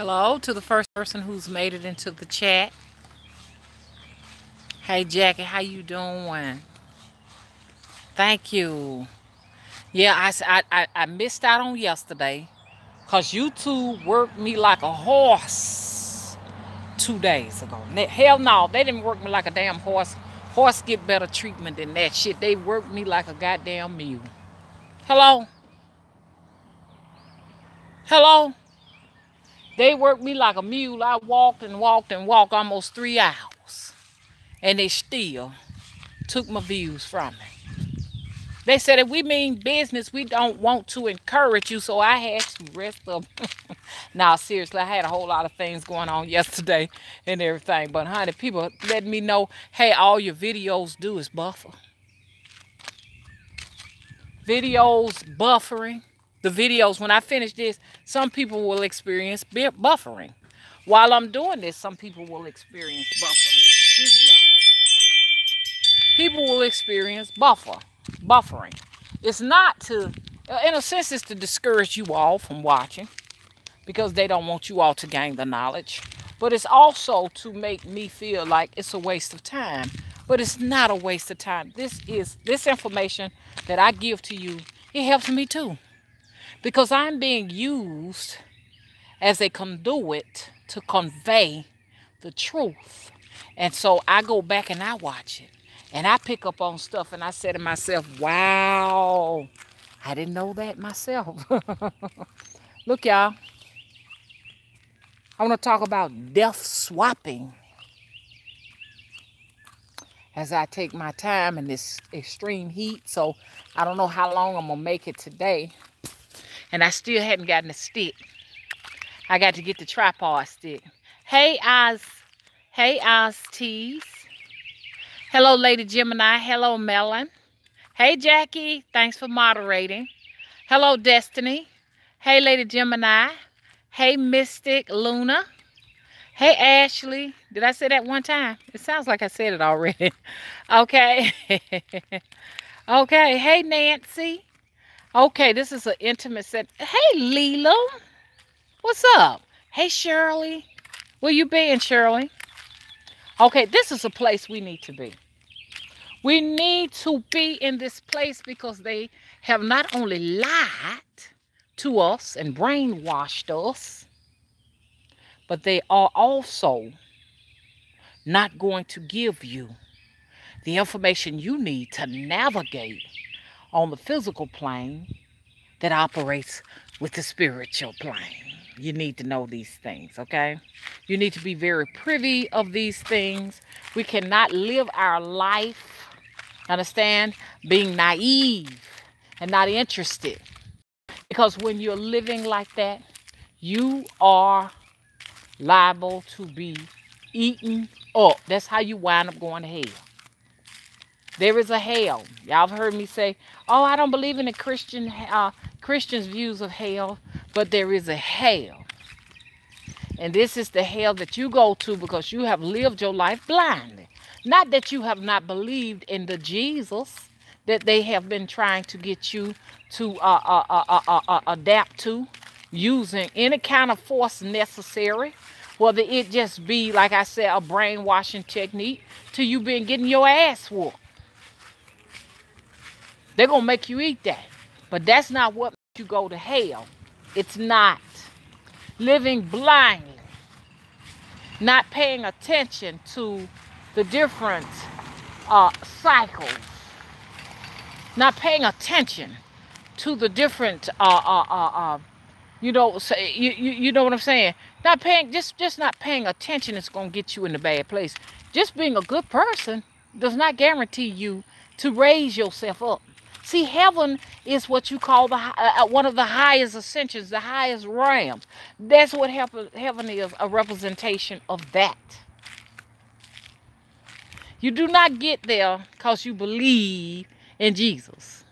Hello to the first person who's made it into the chat. Hey Jackie, how you doing? Thank you. Yeah, I missed out on yesterday because YouTube worked me like a horse 2 days ago. Hell no, they didn't work me like a damn horse. Horse get better treatment than that shit. They worked me like a goddamn mule. Hello? Hello? They worked me like a mule. I walked and walked and walked almost 3 hours. And they still took my views from me. They said if we mean business, we don't want to encourage you, so I had to rest up. Now, seriously, I had a whole lot of things going on yesterday and everything. But, honey, people let me know, hey, all your videos do is buffer. Videos buffering. The videos, when I finish this, some people will experience buffering. While I'm doing this, some people will experience buffering. Excuse me, y'all. People will experience buffering. It's not to, in a sense, it's to discourage you all from watching because they don't want you all to gain the knowledge. But it's also to make me feel like it's a waste of time. But it's not a waste of time. This information that I give to you, it helps me too. Because I'm being used as a conduit to convey the truth. And so I go back and I watch it. And I pick up on stuff and I say to myself, wow, I didn't know that myself. Look, y'all. I want to talk about death swapping. As I take my time in this extreme heat. So I don't know how long I'm going to make it today. And I still hadn't gotten a stick. I got to get the tripod stick. Hey, Oz Tees. Hello, Lady Gemini. Hello, Melon. Hey, Jackie. Thanks for moderating. Hello, Destiny. Hey, Lady Gemini. Hey, Mystic Luna. Hey, Ashley. Did I say that one time? It sounds like I said it already. Okay. Okay. Hey, Nancy. Okay, this is an intimate set. Hey, Lilo. What's up? Hey, Shirley. Where you been, Shirley? Okay, this is a place we need to be. We need to be in this place because they have not only lied to us and brainwashed us, but they are also not going to give you the information you need to navigate on the physical plane that operates with the spiritual plane. You need to know these things, okay? You need to be very privy of these things. We cannot live our life, understand, being naive and not interested. Because when you're living like that, you are liable to be eaten up. That's how you wind up going to hell. There is a hell. Y'all have heard me say, oh, I don't believe in the Christians' views of hell, but there is a hell. And this is the hell that you go to because you have lived your life blindly. Not that you have not believed in the Jesus that they have been trying to get you to adapt to, using any kind of force necessary, whether it just be, like I said, a brainwashing technique, to you been getting your ass whooped. They're going to make you eat that. But that's not what makes you go to hell. It's not. Living blindly. Not paying attention to the different cycles. Not paying attention to the different, you know what I'm saying? Not paying, just not paying attention is going to get you in a bad place. Just being a good person does not guarantee you to raise yourself up. See, heaven is what you call the one of the highest ascensions, the highest realms. That's what heaven is, a representation of that. You do not get there because you believe in Jesus.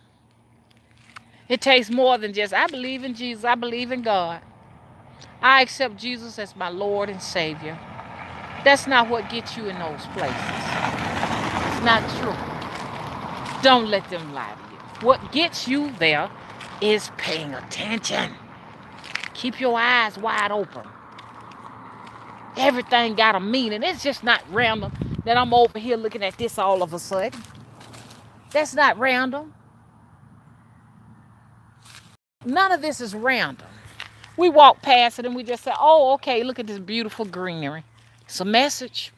It takes more than just, I believe in Jesus, I believe in God. I accept Jesus as my Lord and Savior. That's not what gets you in those places. It's not true. Don't let them lie to you. What gets you there is paying attention. Keep your eyes wide open. Everything got a meaning. It's just not random that I'm over here looking at this all of a sudden. That's not random. None of this is random. We walk past it and we just say, oh, okay, look at this beautiful greenery. It's a message.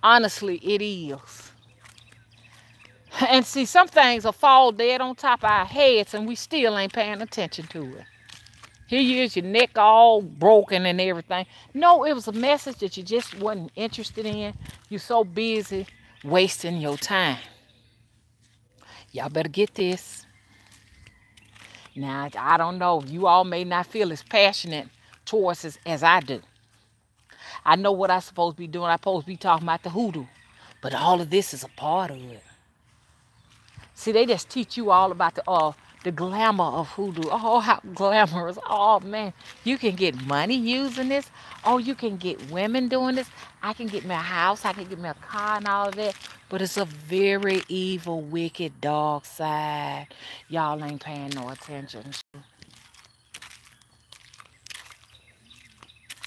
Honestly, it is. And see, some things will fall dead on top of our heads and we still ain't paying attention to it. Here you is, your neck all broken and everything. No, it was a message that you just wasn't interested in. You're so busy wasting your time. Y'all better get this. Now, I don't know. You all may not feel as passionate towards this as I do. I know what I'm supposed to be doing. I'm supposed to be talking about the hoodoo. But all of this is a part of it. See, they just teach you all about the glamour of hoodoo. Oh, how glamorous. Oh, man. You can get money using this. Oh, you can get women doing this. I can get me a house. I can get me a car and all of that. But it's a very evil, wicked, dark side. Y'all ain't paying no attention.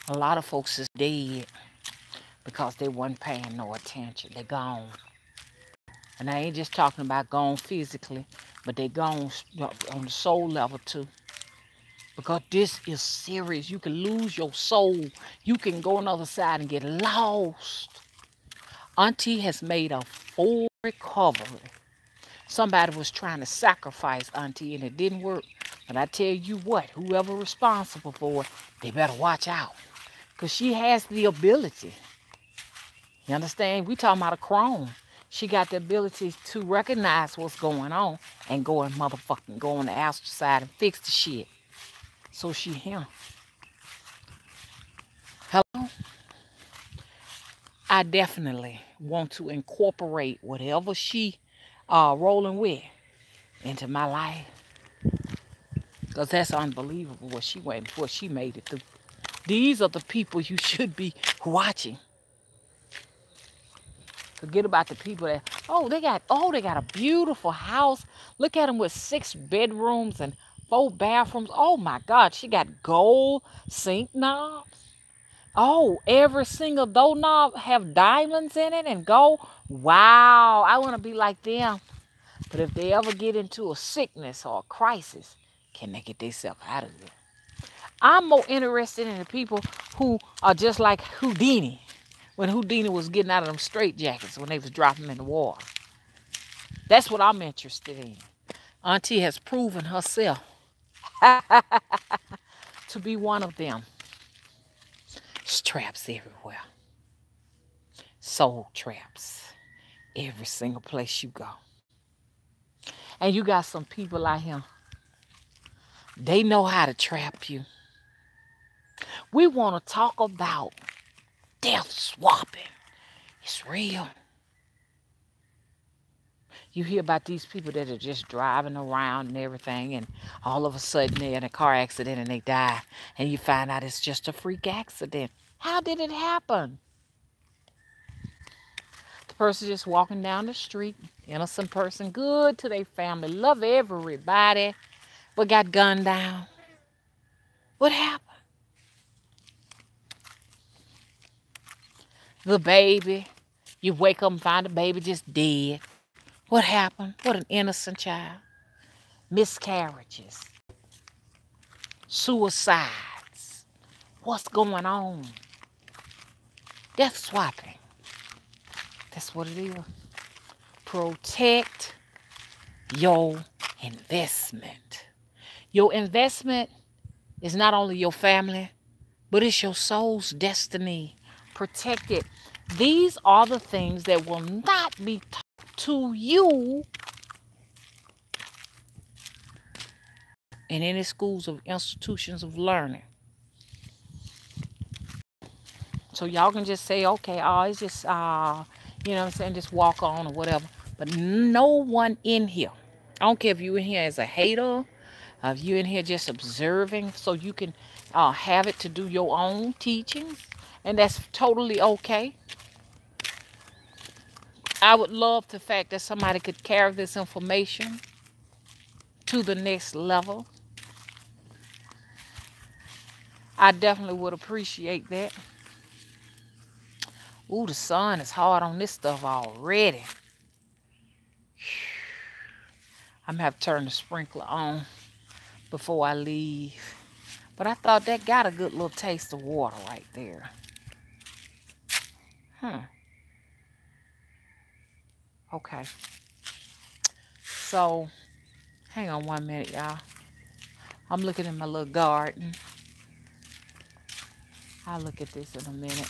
A lot of folks is dead because they wasn't paying no attention. They gone. And I ain't just talking about gone physically, but they gone on the soul level too. Because this is serious. You can lose your soul. You can go on the other side and get lost. Auntie has made a full recovery. Somebody was trying to sacrifice Auntie and it didn't work. But I tell you what, whoever responsible for it, they better watch out. Because she has the ability. You understand? We talking about a crone. She got the ability to recognize what's going on and go and motherfucking go on the astral side and fix the shit. So she here. Hello? I definitely want to incorporate whatever she rolling with into my life. Because that's unbelievable what she went before she made it through. These are the people you should be watching. Forget about the people that, they got a beautiful house. Look at them with 6 bedrooms and 4 bathrooms. Oh my God, she got gold sink knobs. Oh, every single doorknob have diamonds in it and gold. Wow, I want to be like them. But if they ever get into a sickness or a crisis, can they get themselves out of it? I'm more interested in the people who are just like Houdini. When Houdini was getting out of them straitjackets when they was dropping them in the water. That's what I'm interested in. Auntie has proven herself to be one of them. There's traps everywhere. Soul traps. Every single place you go. And you got some people out here. They know how to trap you. We want to talk about death swapping. It's real. You hear about these people that are just driving around and everything, and all of a sudden they're in a car accident and they die, and you find out it's just a freak accident. How did it happen? The person just walking down the street, innocent person, good to their family, love everybody, but got gunned down. What happened? The baby, you wake up and find the baby just dead. What happened? What an innocent child. Miscarriages. Suicides. What's going on? Death swapping. That's what it is. Protect your investment. Your investment is not only your family, but it's your soul's destiny. Protect it. These are the things that will not be taught to you in any schools or institutions of learning. So y'all can just say, okay, it's just, you know what I'm saying, just walk on or whatever. But no one in here, I don't care if you're in here as a hater, if you're in here just observing so you can have it to do your own teachings, and that's totally okay. I would love the fact that somebody could carry this information to the next level. I definitely would appreciate that. Ooh, the sun is hard on this stuff already. I'm going to have to turn the sprinkler on before I leave. But I thought that got a good little taste of water right there. Okay. So, hang on 1 minute, y'all. I'm looking in my little garden. I'll look at this in a minute.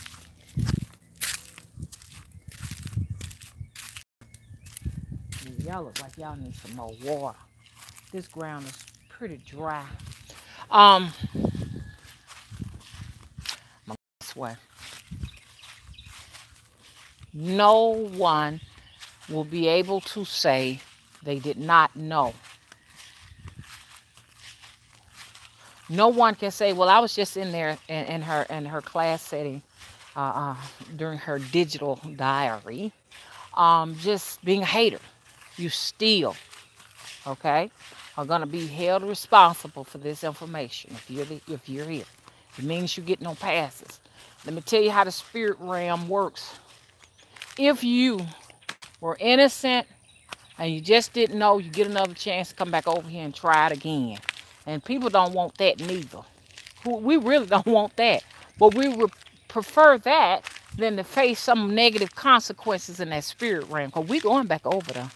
Y'all look like y'all need some more water. This ground is pretty dry. This way. No one will be able to say they did not know. No one can say, well, I was just in there in her class setting during her digital diary, just being a hater. You still, okay, are going to be held responsible for this information if you're here. It means you get no passes. Let me tell you how the spirit realm works. If you were innocent and you just didn't know, you get another chance to come back over here and try it again. And people don't want that neither. We really don't want that. But we would prefer that than to face some negative consequences in that spirit realm. Because we're going back over there.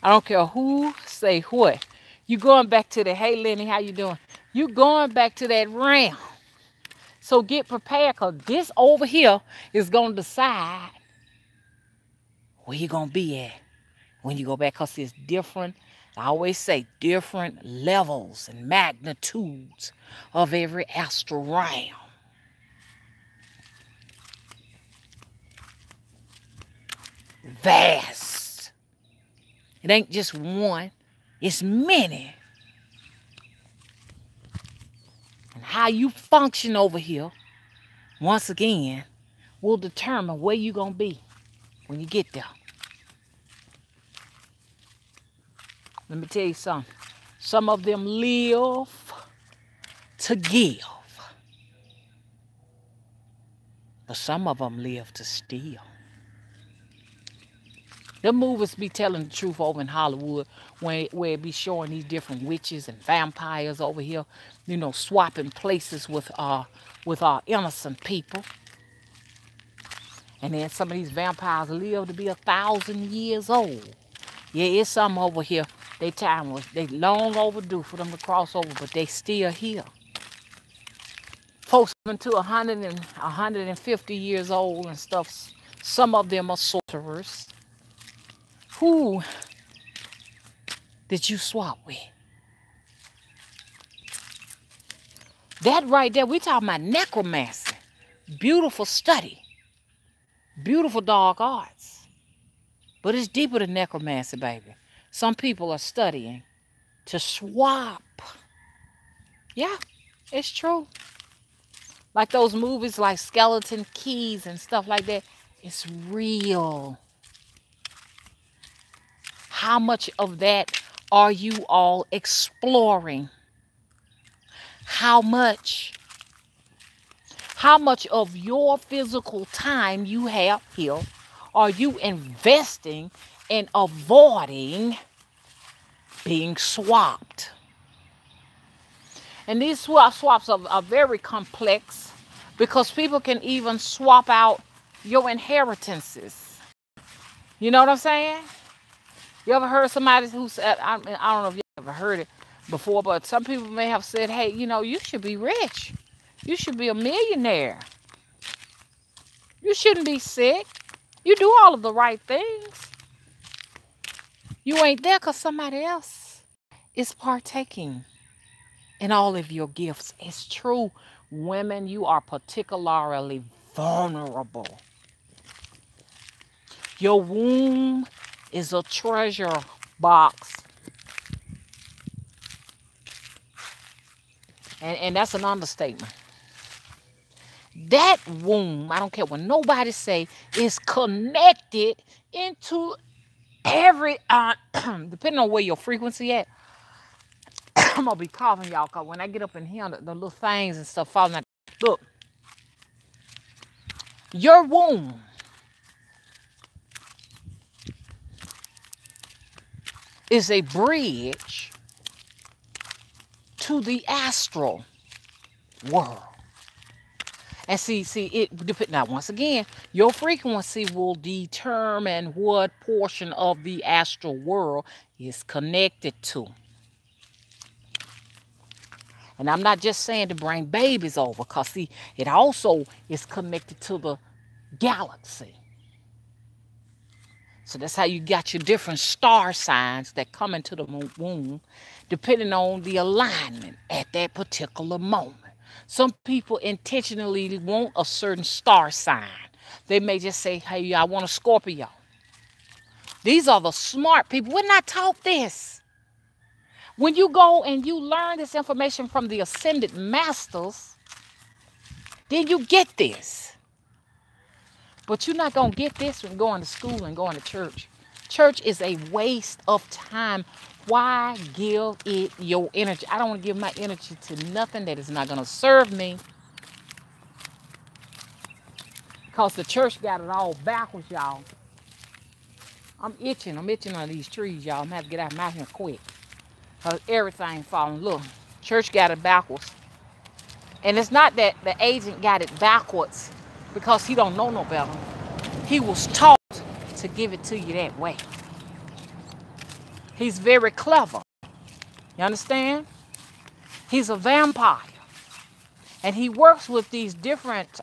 I don't care who say what. You going back to the, hey, Lenny, how you doing? You going back to that realm. So get prepared, because this over here is going to decide where you're going to be at when you go back, because it's different. I always say different levels and magnitudes of every astral realm. Vast. It ain't just one, it's many. And how you function over here, once again, will determine where you're going to be when you get there. Let me tell you something. Some of them live to give. But some of them live to steal. The movies be telling the truth over in Hollywood, where it be showing these different witches and vampires over here, you know, swapping places with our innocent people. And then some of these vampires live to be 1,000 years old. Yeah, it's some over here. They long overdue for them to cross over, but they still here. Folks living to 100 and 150 years old and stuff. Some of them are sorcerers. Who did you swap with? That right there, we talking about necromancy. Beautiful study. Beautiful dark arts. But it's deeper than necromancy, baby. Some people are studying to swap. Yeah, it's true. Like those movies like Skeleton Keys and stuff like that. It's real. How much of that are you all exploring? How much of your physical time you have here are you investing in avoiding being swapped? And these swaps are very complex, because people can even swap out your inheritances. You know what I'm saying? You ever heard somebody who said, I don't know if you ever heard it before, but some people may have said, hey, you know, you should be rich. You should be a millionaire. You shouldn't be sick. You do all of the right things. You ain't there because somebody else is partaking in all of your gifts. It's true. Women, you are particularly vulnerable. Your womb is a treasure box. And that's an understatement. That womb, I don't care what nobody say, is connected into every, depending on where your frequency at. I'm going to be coughing, y'all, because when I get up in here, the little things and stuff falling out. Look. Your womb is a bridge to the astral world. And see, now once again, your frequency will determine what portion of the astral world is connected to. And I'm not just saying to bring babies over, because see, it also is connected to the galaxy. So that's how you got your different star signs that come into the womb, depending on the alignment at that particular moment. Some people intentionally want a certain star sign. They may just say, hey, I want a Scorpio. These are the smart people. We're not taught this. When you go and you learn this information from the ascended masters, then you get this. But you're not going to get this when going to school and going to church. Church is a waste of time. Why give it your energy? I don't want to give my energy to nothing that is not going to serve me. Because the church got it all backwards, y'all. I'm itching on these trees, y'all. I'm going to have to get out of my here quick. Because everything falling. Look, church got it backwards. And it's not that the agent got it backwards because he don't know no better. He was taught to give it to you that way. He's very clever. You understand? He's a vampire. And he works with these different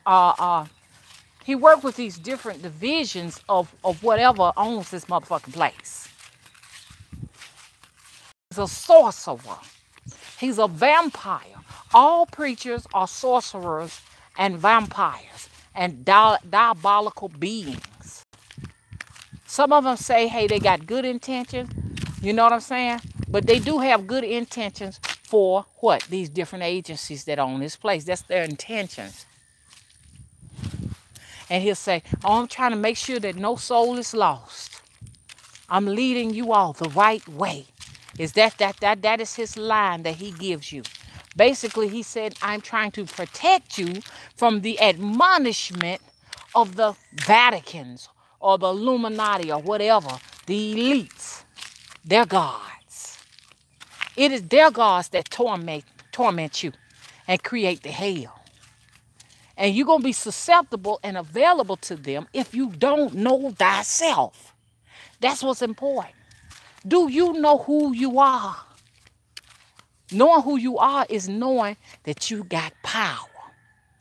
divisions of whatever owns this motherfucking place. He's a sorcerer. He's a vampire. All preachers are sorcerers and vampires and diabolical beings. Some of them say, hey, they got good intentions. You know what I'm saying? But they do have good intentions for what? These different agencies that own this place. That's their intentions. And he'll say, oh, I'm trying to make sure that no soul is lost. I'm leading you all the right way. Is that is his line that he gives you. Basically, he said, I'm trying to protect you from the admonishment of the Vaticans or the Illuminati or whatever, the elites. They're gods. It is their gods that torment you and create the hell. And you're going to be susceptible and available to them if you don't know thyself. That's what's important. Do you know who you are? Knowing who you are is knowing that you got power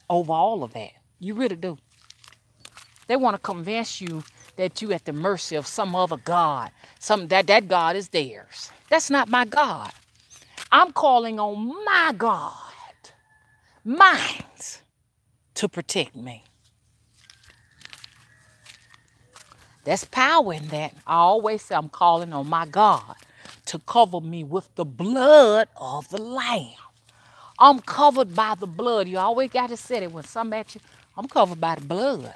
over all of that. You really do. They want to convince you that you at the mercy of some other God. That God is theirs. That's not my God. I'm calling on my God. Mine. To protect me. There's power in that. I always say I'm calling on my God to cover me with the blood of the Lamb. I'm covered by the blood. You always got to say it when something at you. I'm covered by the blood.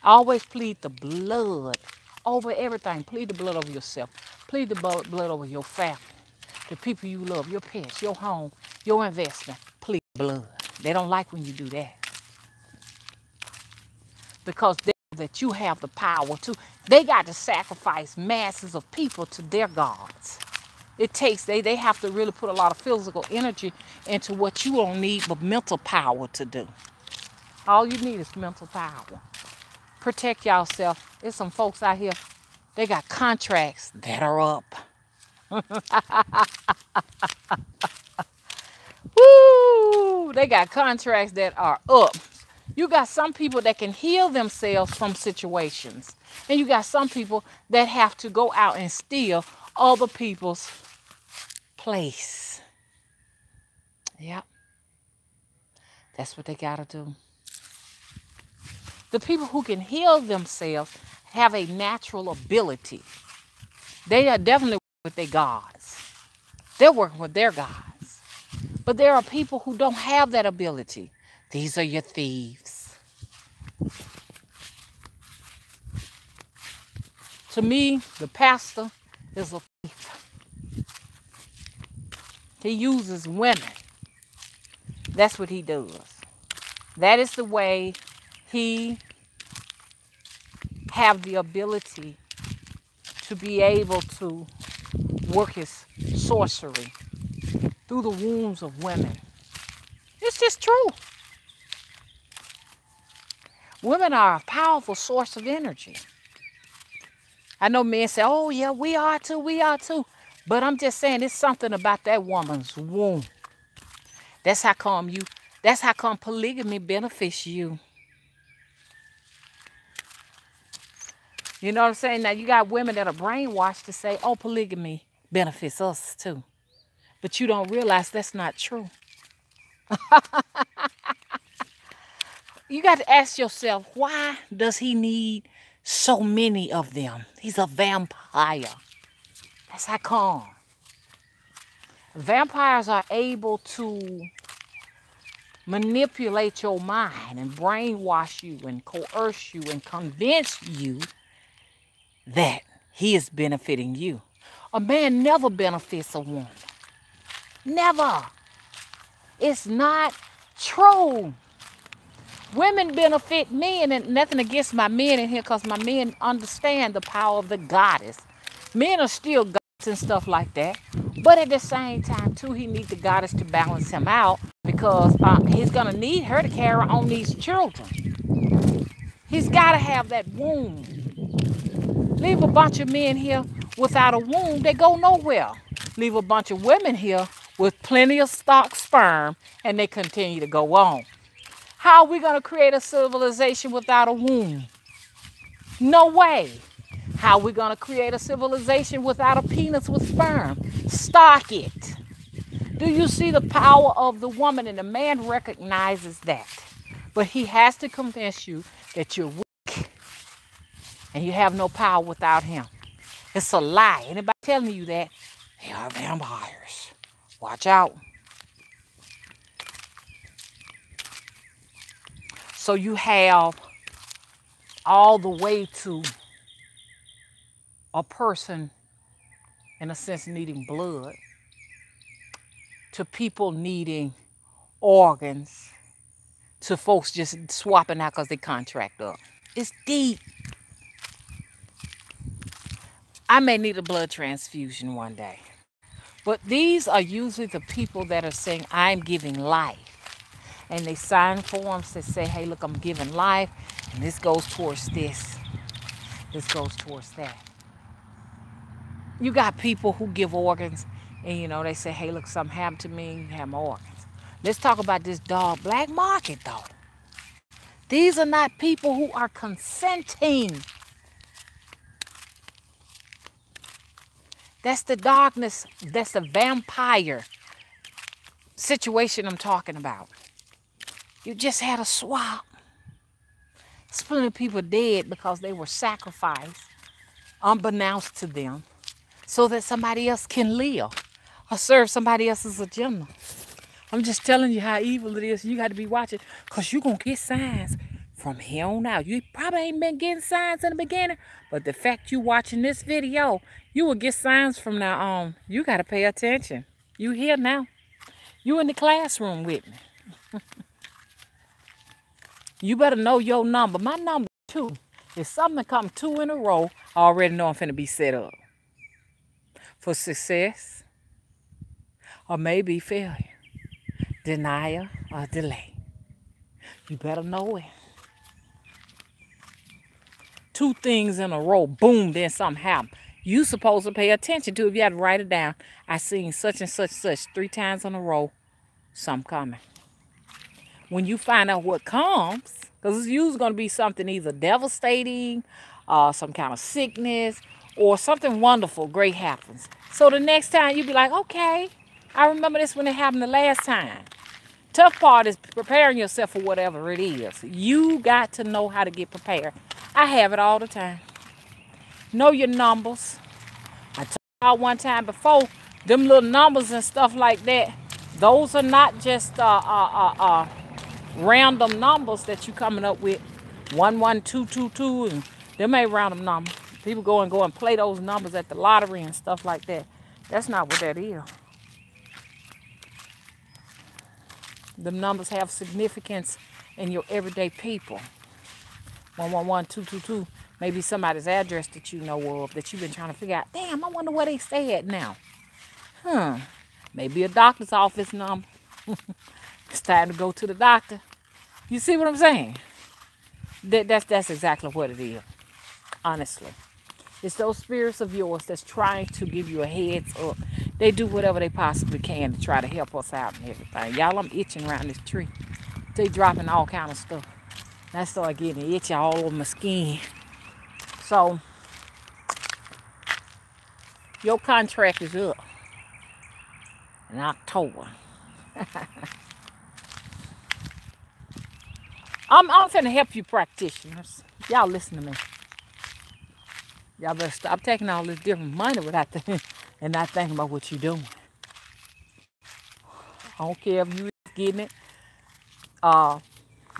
I always plead the blood over everything. Plead the blood over yourself. Plead the blood over your family, the people you love, your pets, your home, your investment. Plead the blood. They don't like when you do that. Because they know that you have the power to. They got to sacrifice masses of people to their gods. It takes, they have to really put a lot of physical energy into what you don't need but mental power to do. All you need is mental power. Protect yourself. There's some folks out here, they got contracts that are up. Woo! They got contracts that are up. You got some people that can heal themselves from situations. And you got some people that have to go out and steal other people's place. Yep. That's what they got to do. The people who can heal themselves have a natural ability. They are definitely working with their gods. They're working with their gods. But there are people who don't have that ability. These are your thieves. To me, the pastor is a thief. He uses women. That's what he does. That is the way he have the ability to be able to work his sorcery through the wombs of women. It's just true. Women are a powerful source of energy. I know men say, oh yeah, we are too, we are too. But I'm just saying, it's something about that woman's womb. That's how come polygamy benefits you. You know what I'm saying? Now you got women that are brainwashed to say, oh, polygamy benefits us too. But you don't realize that's not true. You got to ask yourself, why does he need so many of them? He's a vampire. That's how come. Vampires are able to manipulate your mind and brainwash you and coerce you and convince you that he is benefiting you. A man never benefits a woman. Never. It's not true. Women benefit men, and nothing against my men in here, because my men understand the power of the goddess. Men are still gods and stuff like that. But at the same time, too, he needs the goddess to balance him out, because he's going to need her to carry on these children. He's got to have that womb. Leave a bunch of men here without a womb, they go nowhere. Leave a bunch of women here with plenty of stock sperm, and they continue to go on. How are we going to create a civilization without a womb? No way. How are we going to create a civilization without a penis with sperm? Stock it. Do you see the power of the woman? And the man recognizes that. But he has to convince you that you're weak and you have no power without him. It's a lie. Anybody telling you that, they are vampires. Watch out. So you have all the way to a person, in a sense, needing blood, to people needing organs, to folks just swapping out because they contract up. It's deep. I may need a blood transfusion one day. But these are usually the people that are saying, I'm giving life. And they sign forms that say, hey, look, I'm giving life, and this goes towards this. This goes towards that. You got people who give organs, and, you know, they say, hey, look, something happened to me, you have my organs. Let's talk about this dog black market, though. These are not people who are consenting. That's the darkness, that's the vampire situation I'm talking about. You just had a swap. There's plenty of people dead because they were sacrificed, unbeknownst to them, so that somebody else can live or serve somebody else's agenda. I'm just telling you how evil it is. You got to be watching, because you're going to get signs from here on out. You probably ain't been getting signs in the beginning, but the fact you watching this video, you will get signs from now on. You got to pay attention. You here now. You in the classroom with me. You better know your number. My number is 2. If something come 2 in a row, I already know I'm finna be set up for success or maybe failure, denial or delay. You better know it. 2 things in a row, boom, then something happened. You supposed to pay attention to. If you had to write it down, I seen such and such 3 times in a row, something coming. When you find out what comes, because it's usually going to be something either devastating, some kind of sickness, or something wonderful, great happens. So the next time you be like, okay, I remember this when it happened the last time. Tough part is preparing yourself for whatever it is. You got to know how to get prepared. I have it all the time. Know your numbers. I told y'all one time before, them little numbers and stuff like that, those are not just random numbers that you coming up with. 11222, and them ain't random numbers. People go and play those numbers at the lottery and stuff like that. That's not what that is. The numbers have significance in your everyday people. 111-222 maybe somebody's address that you know of that you've been trying to figure out. Damn, I wonder where they stay at now. Maybe a doctor's office number. It's time to go to the doctor. You see what I'm saying? That's exactly what it is, honestly. It's those spirits of yours that's trying to give you a heads up. They do whatever they possibly can to try to help us out and everything. Y'all, I'm itching around this tree. They dropping all kind of stuff. And I start getting itchy all over my skin. So, your contract is up in October. I'm finna help you practitioners. Y'all listen to me. Y'all better stop taking all this different money without and not thinking about what you're doing. I don't care if you getting it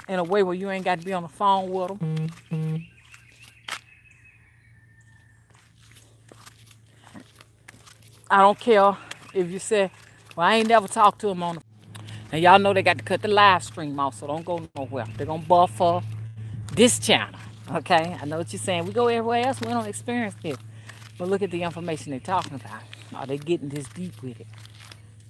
in a way where you ain't got to be on the phone with them. I don't care if you say, well, I ain't never talked to them on the phone. And y'all know they got to cut the live stream off, so don't go nowhere. They're going to buffer this channel, okay? I know what you're saying. We go everywhere else, we don't experience this. But look at the information they're talking about. Are they getting this deep with it?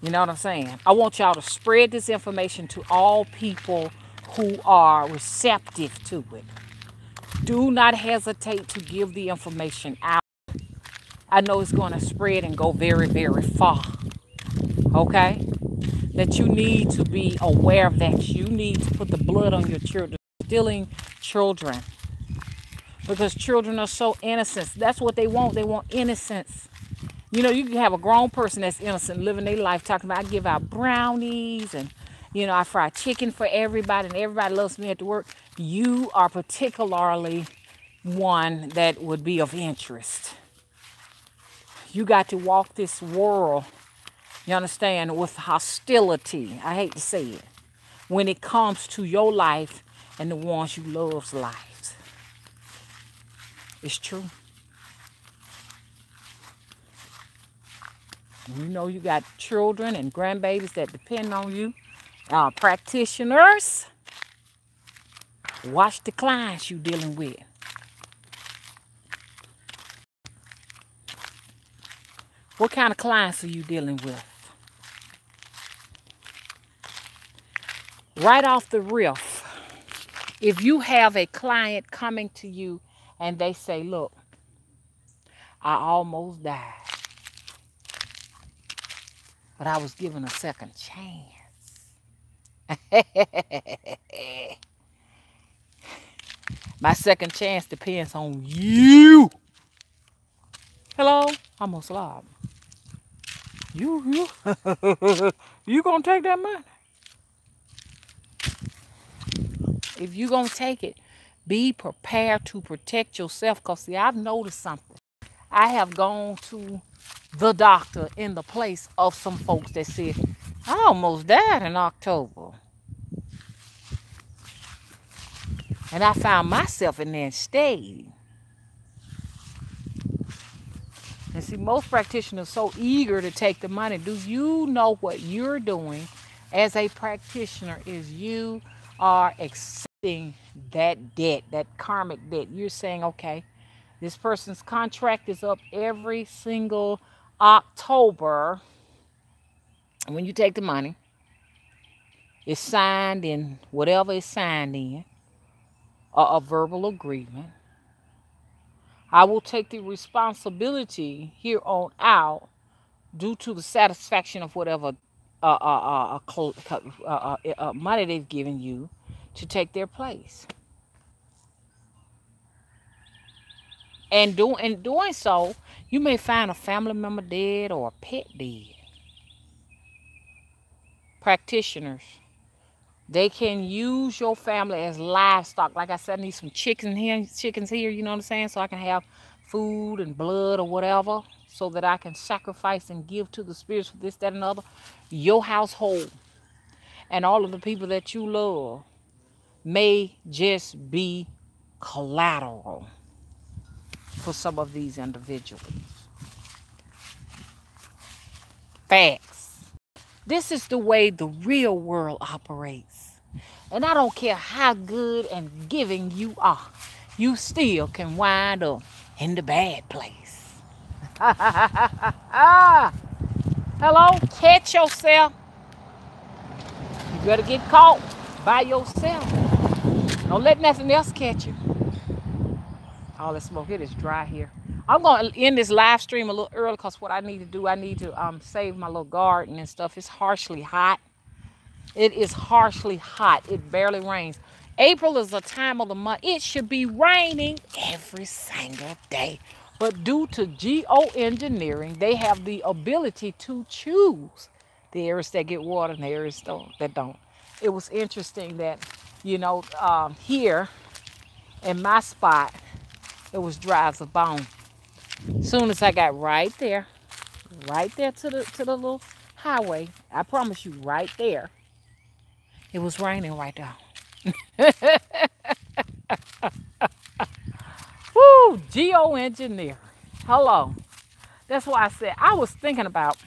You know what I'm saying? I want y'all to spread this information to all people who are receptive to it. Do not hesitate to give the information out. I know it's going to spread and go very, very far, okay? That you need to be aware of that. You need to put the blood on your children. Stealing children. Because children are so innocent. That's what they want. They want innocence. You know, you can have a grown person that's innocent living their life talking about, I give out brownies and, you know, I fry chicken for everybody and everybody loves me at the work. You are particularly one that would be of interest. You got to walk this world, you understand, with hostility. I hate to say it. When it comes to your life and the ones you love's lives. It's true. You know you got children and grandbabies that depend on you. Practitioners. Watch the clients you're dealing with. What kind of clients are you dealing with? Right off the riff, if you have a client coming to you and they say, look, I almost died, but I was given a second chance. My second chance depends on you. Hello? Almost loud. You gonna take that money? If you gonna take it, be prepared to protect yourself. Because see, I've noticed something. I have gone to the doctor in the place of some folks that said, I almost died in October. And I found myself in there and stayed. And see, most practitioners are so eager to take the money. Do you know what you're doing as a practitioner is you are accepting that debt, that karmic debt. You're saying, okay, this person's contract is up every single October. And when you take the money, it's signed in whatever is signed in, a verbal agreement. I will take the responsibility here on out due to the satisfaction of whatever money they've given you to take their place. And doing so, you may find a family member dead or a pet dead. Practitioners, they can use your family as livestock. Like I said, I need some chickens here, you know what I'm saying? So I can have food and blood or whatever, so that I can sacrifice and give to the spirits for this, that, and other. Your household and all of the people that you love may just be collateral for some of these individuals. Facts. This is the way the real world operates. And I don't care how good and giving you are. you still can wind up in the bad place. Hello, catch yourself. You better get caught by yourself. Don't let nothing else catch you. All this smoke, it is dry here. I'm going to end this live stream a little early because what I need to do, I need to save my little garden and stuff. It's harshly hot. It is harshly hot. It barely rains. April is a time of the month. It should be raining every single day. But due to geoengineering, they have the ability to choose the areas that get water and the areas that don't. It was interesting that, here in my spot, it was dry as a bone. As soon as I got right there to the little highway, I promise you, right there, it was raining right there. Woo, geoengineering. Hello. That's why I said I was thinking about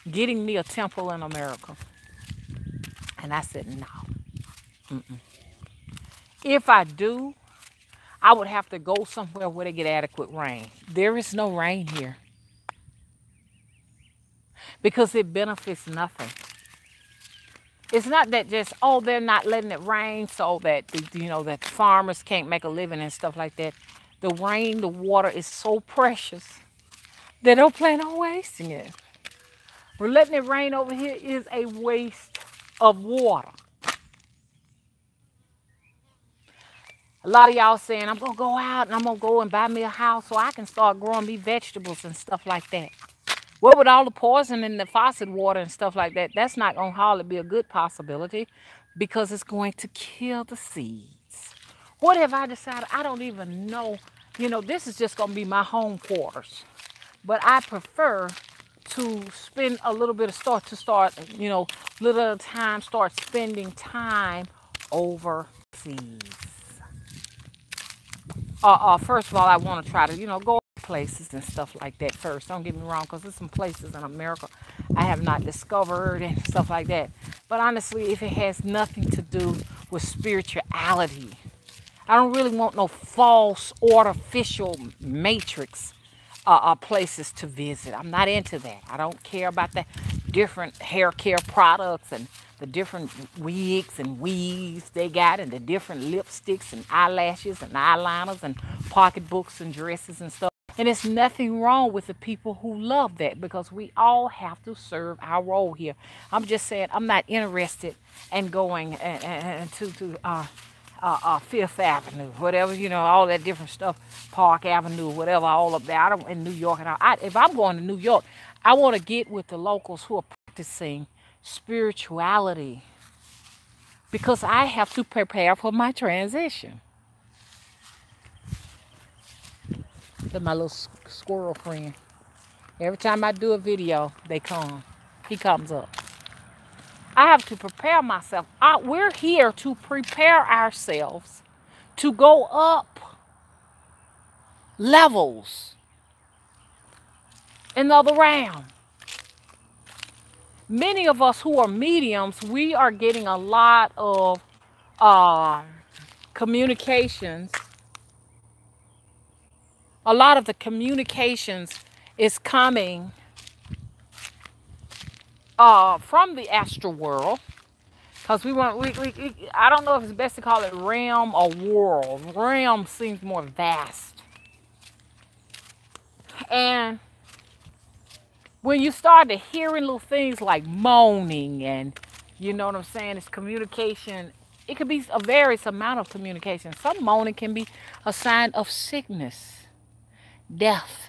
getting me a temple in America. And I said, no. Mm-mm. If I do, I would have to go somewhere where they get adequate rain. There is no rain here. Because it benefits nothing. It's not that just, they're not letting it rain so that, that farmers can't make a living and stuff like that. The rain, the water is so precious. They don't plan on wasting it. We're letting it rain over here is a waste of water. A lot of y'all saying, I'm going to go out and I'm going to go and buy me a house so I can start growing me vegetables and stuff like that. Well, with all the poison in the faucet water and stuff like that, that's not going to hardly be a good possibility because it's going to kill the seeds. What have I decided? I don't even know. This is just going to be my home quarters. But I prefer to spend a little bit of little time, start spending time overseas. First of all, I want to try to, go places and stuff like that first. Don't get me wrong, because there's some places in America I have not discovered and stuff like that. But honestly, if it has nothing to do with spirituality, I don't really want no false, artificial matrix places to visit. I'm not into that. I don't care about the different hair care products and the different wigs and weaves they got and the different lipsticks and eyelashes and eyeliners and pocketbooks and dresses and stuff. And there's nothing wrong with the people who love that because we all have to serve our role here. I'm just saying I'm not interested in going to Fifth Avenue, whatever, all that different stuff, Park Avenue, whatever, all of that. I don't in New York. If I'm going to New York, I want to get with the locals who are practicing spirituality because I have to prepare for my transition. That's my little squirrel friend. Every time I do a video, they come. He comes up. I have to prepare myself. We're here to prepare ourselves to go up levels in the realm. Many of us who are mediums, we are getting a lot of communications. A lot of the communications is coming from the astral world, because I don't know if it's best to call it realm or world. Realm seems more vast. And when you start to hearing little things like moaning and, you know what I'm saying, it's communication. It could be a various amount of communication. Some moaning can be a sign of sickness, death.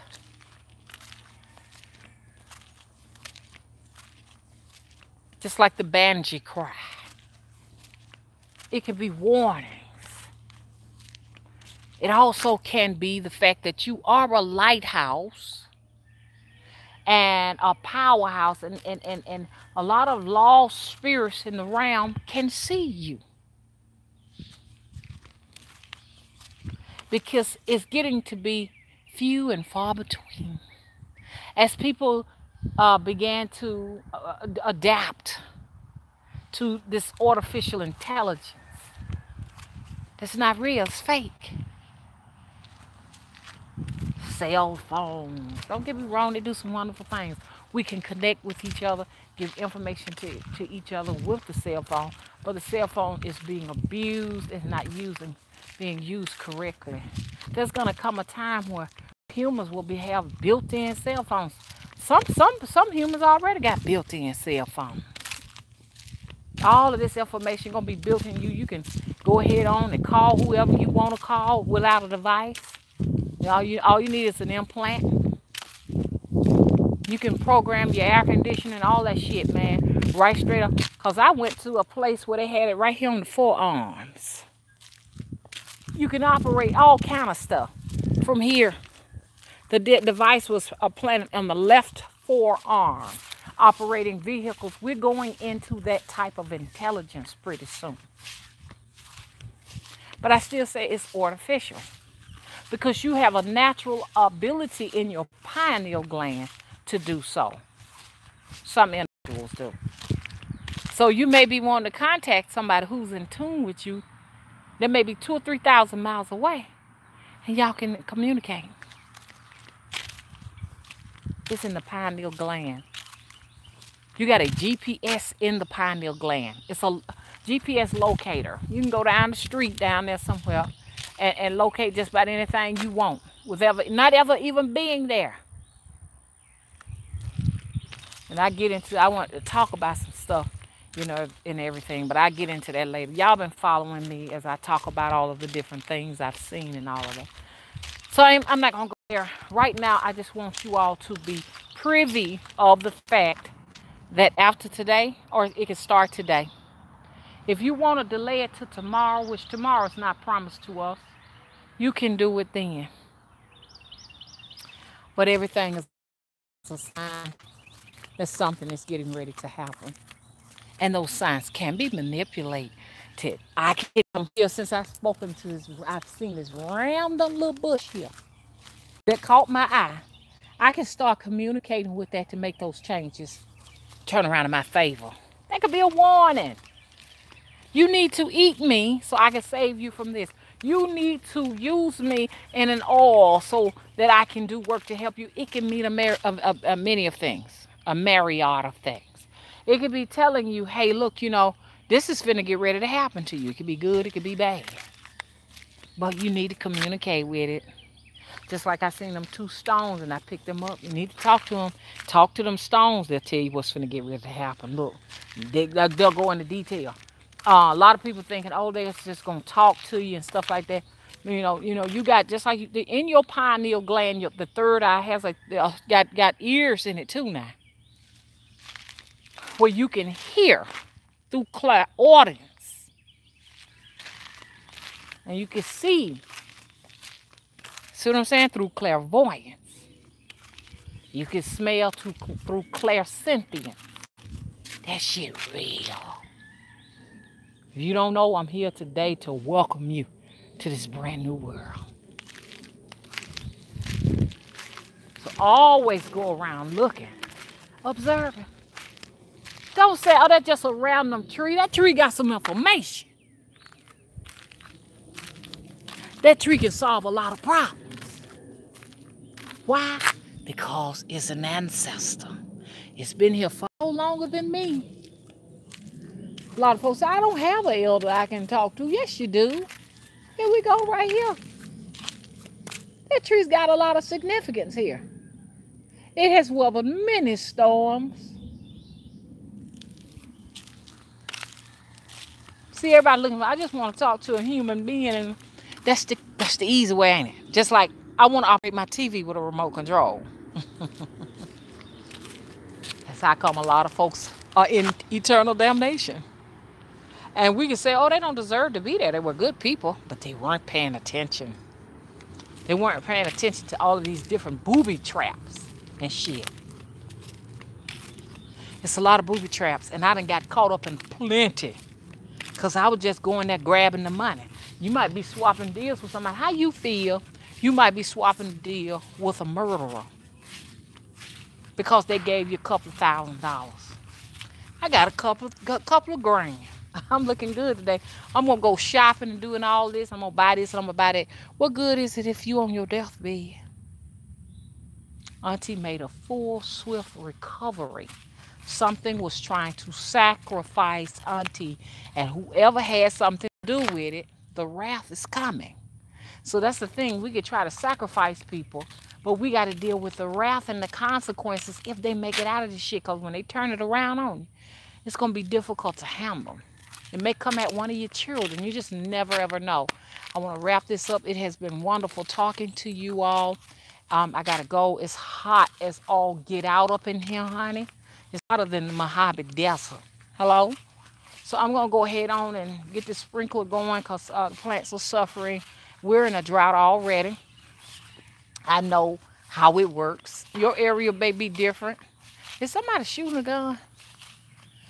Just like the banshee cry. It can be warnings. It also can be the fact that you are a lighthouse and a powerhouse, and a lot of lost spirits in the realm can see you. Because it's getting to be few and far between. As people began to adapt to this artificial intelligence that's not real, it's fake. cell phones. Don't get me wrong, they do some wonderful things. We can connect with each other, give information to each other with the cell phone, but the cell phone is being abused and not being used correctly. There's gonna come a time where humans will have built-in cell phones. Some humans already got built-in cell phones. All of this information gonna be built in you. You can go ahead on and call whoever you want to call without a device. All you need is an implant. You can program your air conditioning and all that shit, man, right straight up. Cause I went to a place where they had it right here on the forearms. You can operate all kind of stuff from here. The device was planted on the left forearm. Operating vehicles. We're going into that type of intelligence pretty soon. But I still say it's artificial because you have a natural ability in your pineal gland to do so. Some individuals do. So you may be wanting to contact somebody who's in tune with you. They may be 2,000 or 3,000 miles away, and y'all can communicate. It's in the pineal gland. You got a GPS in the pineal gland. It's a GPS locator. You can go down the street down there somewhere and locate just about anything you want without not ever even being there. And I want to talk about some stuff, and everything, but I get into that later. Y'all been following me as I talk about all of the different things I've seen and all of that. So I'm not going to go there. Right now, I just want you all to be privy of the fact that after today, or it can start today, if you want to delay it to tomorrow, which tomorrow is not promised to us, you can do it then. But everything is a sign that something is getting ready to happen. And those signs can be manipulated. I can come here since I've spoken to this, I've seen this random little bush here that caught my eye. I can start communicating with that to make those changes turn around in my favor. That could be a warning. You need to eat me so I can save you from this. You need to use me in an oil so that I can do work to help you. It can mean many of things, a myriad of things. It could be telling you, hey, look, this is finna get ready to happen to you. It could be good, it could be bad. But you need to communicate with it. Just like I seen them 2 stones and I picked them up. You need to talk to them. Talk to them stones. They'll tell you what's going to get ready to happen. Look, they'll go into detail. A lot of people thinking, oh, they're just going to talk to you and stuff like that. You got just like in your pineal gland, the third eye has got ears in it too now, where you can hear through clairaudience, and you can see. See what I'm saying? Through clairvoyance. You can smell through clairsentience. That shit real. If you don't know, I'm here today to welcome you to this brand new world. So always go around looking, observing. Don't say, oh, that's just a random tree. That tree got some information. That tree can solve a lot of problems. Why? Because it's an ancestor. It's been here far longer than me. A lot of folks say, I don't have an elder I can talk to. Yes, you do. Here we go right here. That tree's got a lot of significance here. It has weathered many storms. See, everybody looking, I just want to talk to a human being, and that's the easy way, ain't it? Just like I want to operate my TV with a remote control. That's how come a lot of folks are in eternal damnation. And we can say, oh, they don't deserve to be there. They were good people, but they weren't paying attention. They weren't paying attention to all of these different booby traps and shit. It's a lot of booby traps, and I done got caught up in plenty because I was just going there grabbing the money. You might be swapping deals with somebody. How you feel? You might be swapping a deal with a murderer because they gave you a couple of $1,000. I got a couple of grand. I'm looking good today. I'm going to go shopping and doing all this. I'm going to buy this and I'm going to buy that. What good is it if you on your deathbed? Auntie made a full, swift recovery. Something was trying to sacrifice Auntie, and whoever had something to do with it, the wrath is coming. So that's the thing. We could try to sacrifice people, but we got to deal with the wrath and the consequences if they make it out of this shit. Because when they turn it around on you, it's going to be difficult to handle. It may come at one of your children. You just never, ever know. I want to wrap this up. It has been wonderful talking to you all. I got to go. It's hot as all get out up in here, honey. It's hotter than the Mojave Desert. Hello? So I'm going to go ahead on and get this sprinkler going because the plants are suffering. We're in a drought already. I know how it works. Your area may be different. Is somebody shooting a gun?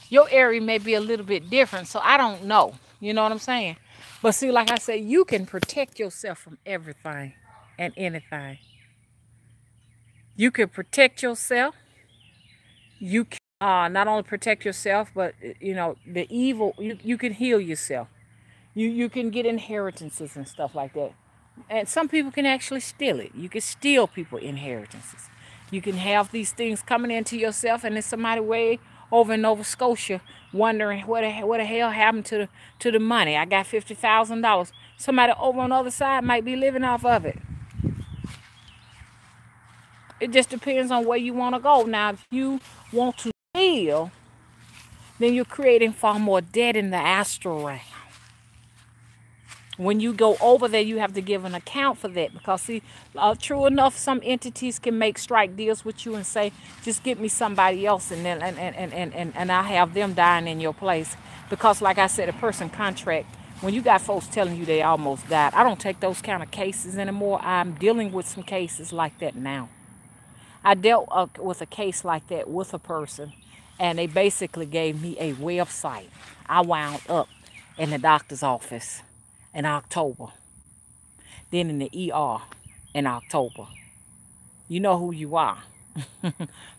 Your area may be a little bit different, so I don't know. You know what I'm saying? But see, like I said, you can protect yourself from everything and anything. You can protect yourself. You can not only protect yourself, but, you know, the evil, you can heal yourself. You can get inheritances and stuff like that. And some people can actually steal it. You can steal people's inheritances. You can have these things coming into yourself, and then somebody way over in Nova Scotia wondering what the hell happened to the money. I got $50,000. Somebody over on the other side might be living off of it. It just depends on where you want to go. Now, if you want to steal, then you're creating far more debt in the astral realm. When you go over there, you have to give an account for that. Because, see, true enough, some entities can make strike deals with you and say, just get me somebody else, and then and I'll have them dying in your place. Because, like I said, a person contract, when you got folks telling you they almost died, I don't take those kind of cases anymore. I'm dealing with some cases like that now. I dealt with a case like that with a person, and they basically gave me a website. I wound up in the doctor's office in October, then in the ER in October. You know who you are.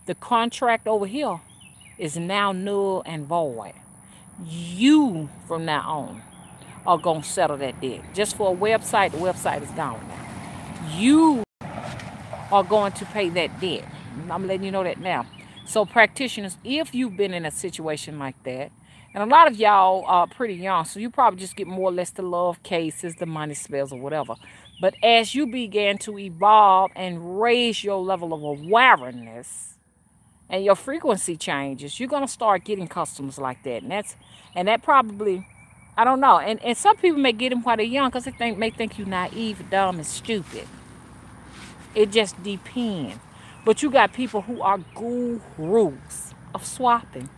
The contract over here is now null and void. You, from now on, are going to settle that debt. Just for a website, the website is gone now. You are going to pay that debt. I'm letting you know that now. So practitioners, if you've been in a situation like that, and a lot of y'all are pretty young, so you probably just get more or less the love cases, the money spells, or whatever. But as you begin to evolve and raise your level of awareness and your frequency changes, you're going to start getting customers like that. And that probably, I don't know. And some people may get them while they're young because they may think you're naive, dumb, and stupid. It just depends. But you got people who are gurus of swapping.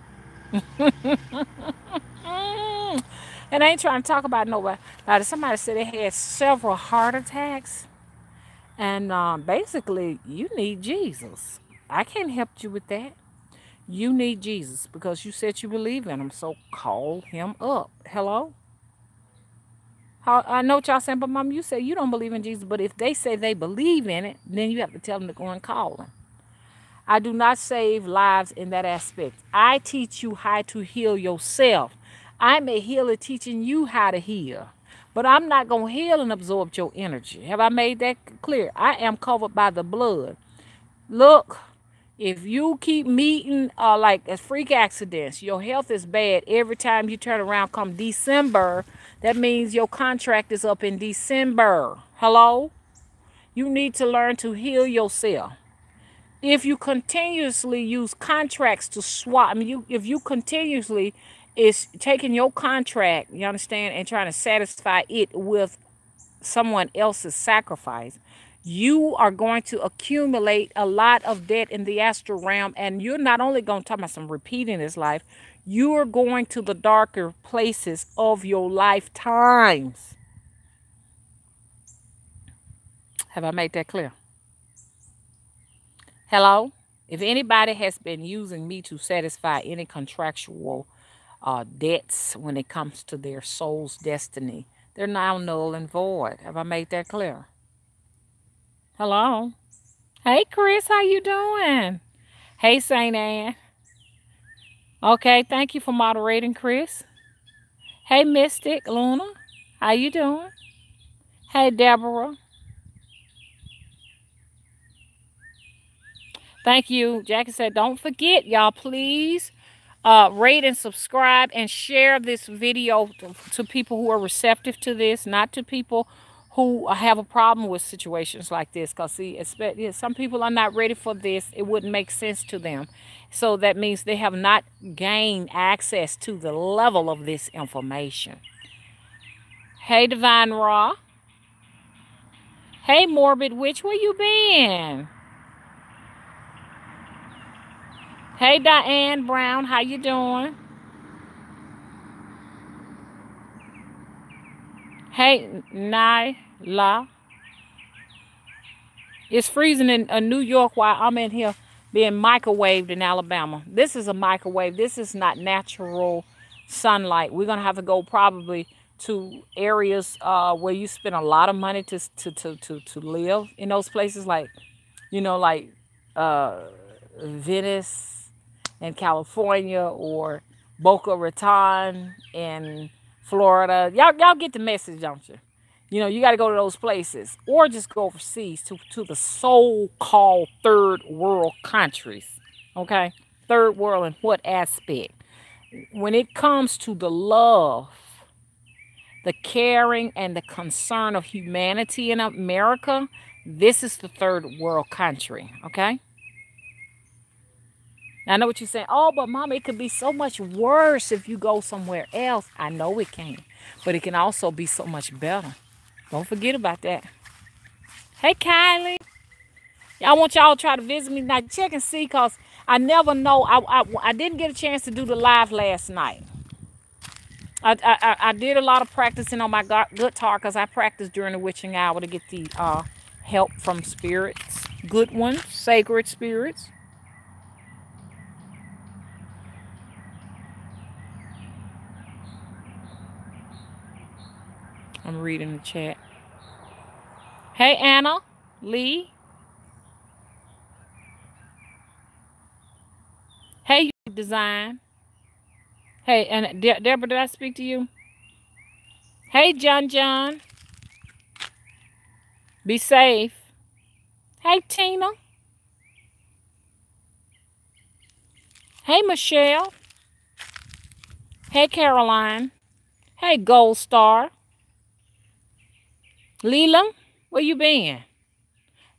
And I ain't trying to talk about nobody. Somebody said they had several heart attacks. And basically, you need Jesus. I can't help you with that. You need Jesus because you said you believe in him. So call him up. Hello? I know what y'all saying, but Mom, you say you don't believe in Jesus. But if they say they believe in it, then you have to tell them to go and call him. I do not save lives in that aspect. I teach you how to heal yourself. I'm a healer teaching you how to heal. But I'm not going to heal and absorb your energy. Have I made that clear? I am covered by the blood. Look, if you keep meeting like as freak accidents, your health is bad every time you turn around come December, that means your contract is up in December. Hello? You need to learn to heal yourself. If you continuously use contracts to swap, if you continuously is taking your contract, you understand, and trying to satisfy it with someone else's sacrifice, you are going to accumulate a lot of debt in the astral realm. And you're not only going to talk about some repeating this life, you are going to the darker places of your lifetimes. Have I made that clear? Hello? If anybody has been using me to satisfy any contractual debts when it comes to their soul's destiny, they're now null and void. Have I made that clear? Hello? Hey, Chris, how you doing? Hey, Saint Anne. Okay, thank you for moderating, Chris. Hey, Mystic Luna, how you doing? Hey, Deborah. Thank you. Jackie said, don't forget, y'all, please rate and subscribe and share this video to people who are receptive to this, not to people who have a problem with situations like this. Because, see, some people are not ready for this. It wouldn't make sense to them. So that means they have not gained access to the level of this information. Hey, Divine Raw. Hey, Morbid Witch, where you been? Hey, Diane Brown, how you doing? Hey, Nyla. It's freezing in New York while I'm in here being microwaved in Alabama. This is a microwave. This is not natural sunlight. We're going to have to go probably to areas where you spend a lot of money to live in those places, like, you know, like Venice in California or Boca Raton in Florida. Y'all get the message, don't you? You know, you got to go to those places or just go overseas to the so-called third world countries. Okay? Third world in what aspect? When it comes to the love, the caring, and the concern of humanity in America, this is the third world country. Okay? I know what you're saying. Oh, but Mama, it could be so much worse if you go somewhere else. I know it can. But it can also be so much better. Don't forget about that. Hey, Kylie. I want y'all to try to visit me tonight. Check and see, because I never know. I didn't get a chance to do the live last night. I did a lot of practicing on my guitar because I practiced during the witching hour to get the help from spirits. Good ones. Sacred spirits. I'm reading the chat. Hey, Anna Lee. Hey, Design. Hey, and Deborah, did I speak to you? Hey, John. Be safe. Hey, Tina. Hey, Michelle. Hey, Caroline. Hey, Gold Star. Leela, where you been?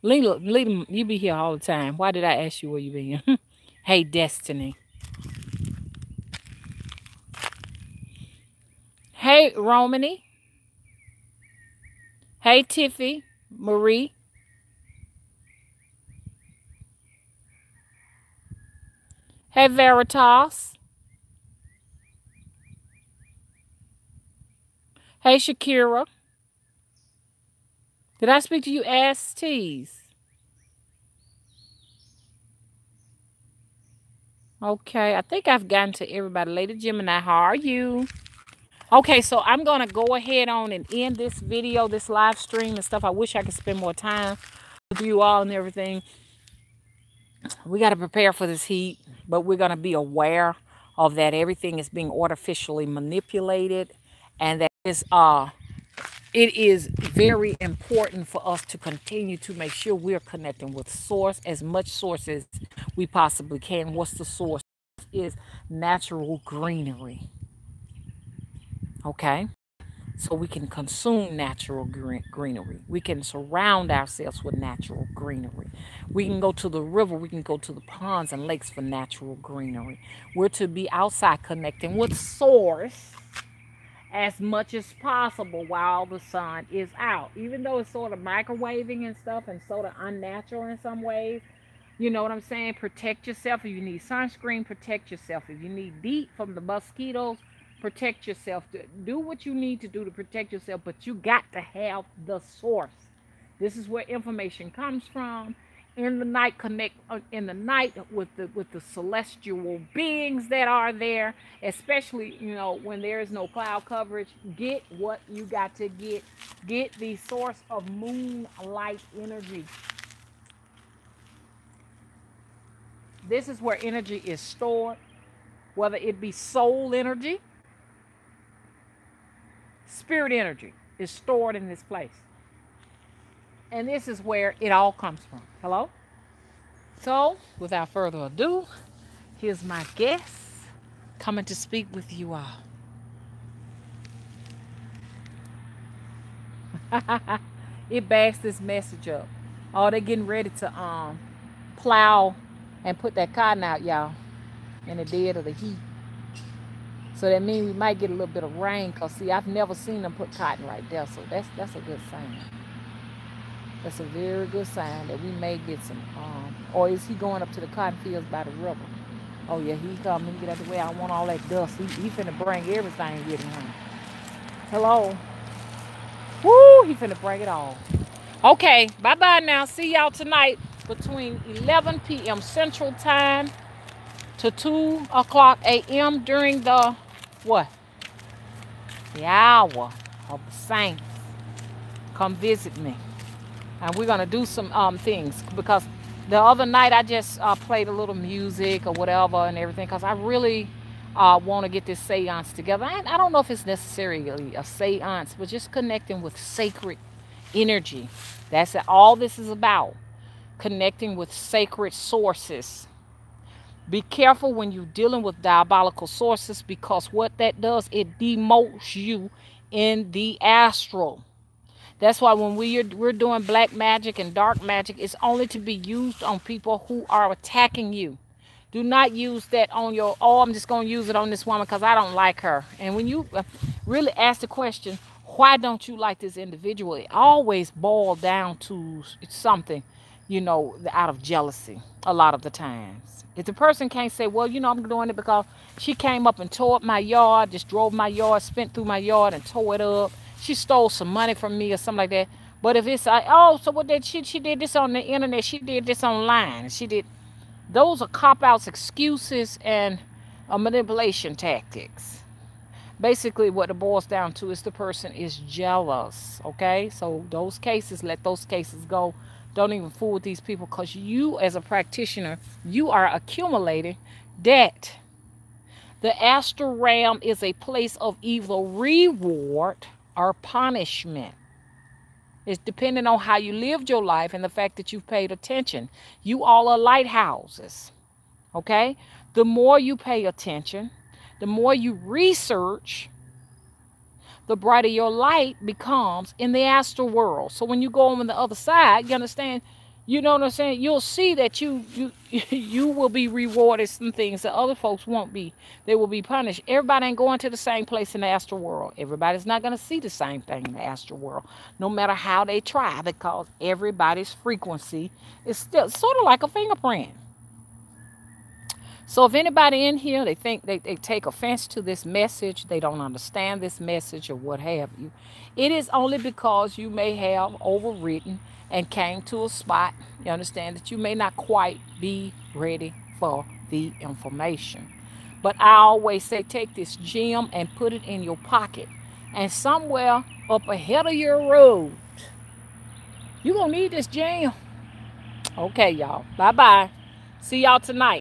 Leela, you be here all the time. Why did I ask you where you been? Hey, Destiny. Hey, Romany. Hey, Tiffy, Marie. Hey, Veritas. Hey, Shakira. Did I speak to you, Ass Tease? Okay, I think I've gotten to everybody. Lady Gemini, how are you? Okay, so I'm going to go ahead on and end this video, this live stream and stuff. I wish I could spend more time with you all and everything. We got to prepare for this heat, but we're going to be aware of that. Everything is being artificially manipulated, and that is it is very important for us to continue to make sure we're connecting with source, as much source as we possibly can. What's the source? Is natural greenery. Okay? So we can consume natural greenery. We can surround ourselves with natural greenery. We can go to the river. We can go to the ponds and lakes for natural greenery. We're to be outside connecting with source as much as possible while the sun is out. Even though it's sort of microwaving and stuff and sort of unnatural in some ways, you know what I'm saying? Protect yourself. If you need sunscreen, protect yourself. If you need DEET from the mosquitoes, protect yourself. Do what you need to do to protect yourself, but you got to have the source. This is where information comes from. In the night, connect in the night with the celestial beings that are there, especially, you know, when there is no cloud coverage. Get what you got to get. Get the source of moonlight energy. This is where energy is stored, whether it be soul energy, spirit energy is stored in this place. And this is where it all comes from. Hello? So, without further ado, here's my guest coming to speak with you all. It backs this message up. Oh, they getting ready to plow and put that cotton out, y'all, in the dead of the heat. So that means we might get a little bit of rain. Cause see, I've never seen them put cotton right there. So that's a good sign. That's a very good sign that we may get some. Or is he going up to the cotton fields by the river? Oh yeah, he coming. Get out the way. I don't want all that dust. He finna bring everything with him. Hello. Woo! He finna bring it all. Okay. Bye bye now. See y'all tonight between 11 p.m. Central Time to 2 o'clock a.m. during the what? The hour of the saints. Come visit me. And we're going to do some things because the other night I just played a little music or whatever and everything because I really want to get this seance together. I don't know if it's necessarily a seance, but just connecting with sacred energy. That's all this is about. Connecting with sacred sources. Be careful when you're dealing with diabolical sources because what that does, it demotes you in the astral. That's why when we're doing black magic and dark magic, it's only to be used on people who are attacking you. Do not use that on your, oh, I'm just going to use it on this woman because I don't like her. And when you really ask the question, why don't you like this individual? It always boils down to something, out of jealousy a lot of the times. If the person can't say, well, I'm doing it because she came up and tore up my yard, just drove my yard, spent through my yard and tore it up. She stole some money from me or something like that. But if it's like, oh, so what did she did this on the internet, she did this online, she did, those are cop-outs, excuses, and manipulation tactics. Basically, what it boils down to is the person is jealous, okay? So those cases, let those cases go. Don't even fool with these people because you, as a practitioner, you are accumulating debt. The astral realm is a place of either reward or punishment. It's depending on how you lived your life and the fact that you've paid attention. You all are lighthouses, okay? The more you pay attention, the more you research, the brighter your light becomes in the astral world. So when you go on the other side, you understand, you know what I'm saying? You'll see that you will be rewarded some things that other folks won't be. They will be punished. Everybody ain't going to the same place in the astral world. Everybody's not going to see the same thing in the astral world, no matter how they try, because everybody's frequency is still sort of like a fingerprint. So if anybody in here, they think they take offense to this message, they don't understand this message or what have you, it is only because you may have overwritten and came to a spot, you understand, that you may not quite be ready for the information. But I always say, take this gem and put it in your pocket. And somewhere up ahead of your road, you're going to need this gem. Okay, y'all. Bye-bye. See y'all tonight.